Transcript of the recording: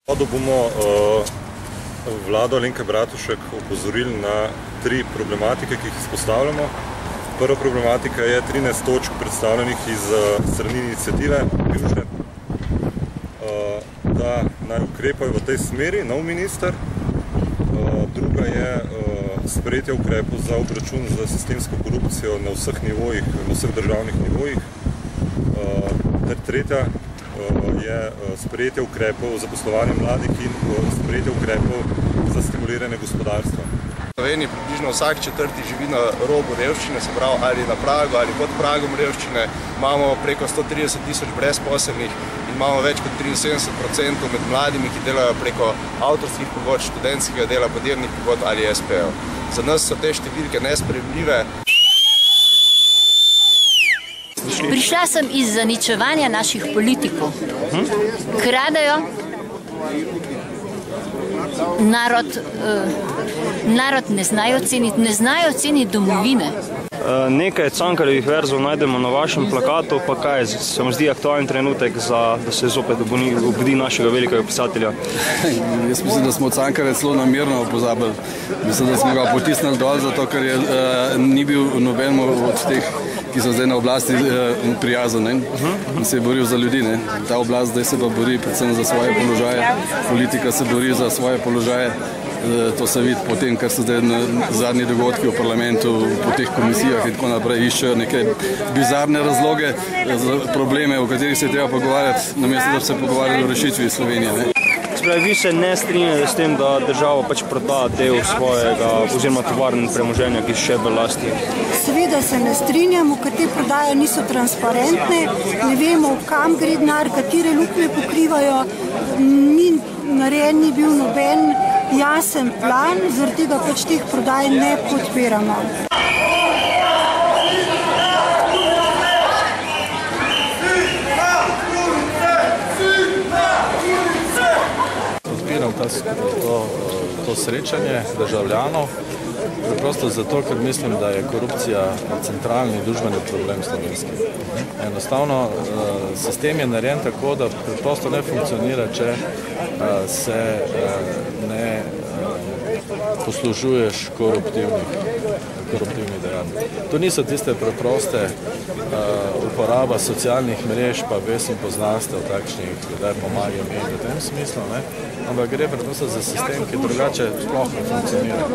Da bomo vlado Alenke Bratušek opozorili na 3 problematike, ki jih izpostavljamo. Prva problematika je 13 točk predstavljenih iz strani iniciative Glužne, da naj ukrepajo v tej smeri nov minister. Druga je sprejetje ukrepov za obračun za sistemsko korupcijo na vseh nivojih, na vseh državnih nivojih. Ter tretja je sprejetje ukrepov za poslovanje mladih in sprejetje ukrepov za stimuliranje gospodarstva. V Sloveniji približno vsak četrti živi na robu revščine, se pravi ali na pragu ali pod pragom revščine. Imamo preko 130 000 brezposelnih in imamo več kot 73% med mladimi, ki delajo preko avtorskih pogodb, študentskega dela, podjemnih pogodb ali SP-ev. Za nas so te številke nesprejemljive. Prišla sem iz zaničevanja naših politikov. Kradejo. Narod ne znajo ceniti domovine. Nekaj Cankarjevih verzov najdemo na vašem plakatu, pa kaj se vam zdi aktualni trenutek, da se zopet obudi našega velikega pisatelja? Jaz mislim, da smo Cankarja celo namerno pozabili. Mislim, da smo ga potisnili dol, zato ker ni bil noben od teh, ki so zdaj na oblasti, prijazen in se je boril za ljudi. Ta oblast zdaj se pa bori predvsem za svoje položaje, politika se bori za svoje položaje. To se vidi po tem, kar so zdaj zadnji dogodki v parlamentu, po teh komisijah in tako naprej, iščejo neke bizarne razloge za probleme, o katerih se je treba pogovarjati, namesto da bi se pogovarjali o rešitvi Slovenije. Spravi, vi se ne strinjate s tem, da država pač proda del svojega oziroma tovarn premoženja, ki še v lasti? Seveda se ne strinjamo, ker te prodaje niso transparentne, ne vemo, kam gre denar, katere luknje pokrivajo, ni narejen, ni bil noben jasen plan, zaradi tega pač teh prodaj ne podpiramo. Podpiram to srečanje državljanov, preprosto zato, ker mislim, da je korupcija centralni družbeni problem slovenski. Enostavno, sistem je narejen tako, da preprosto ne funkcionira, če se ne poslužuješ koruptivnih dejanj. To niso tiste preproste uporaba socialnih mrež, pa ves in poznanstev takšnih, da pomagajo mi v tem smislu, ampak gre predvsem za sistem, ki drugače sploh ne funkcionira.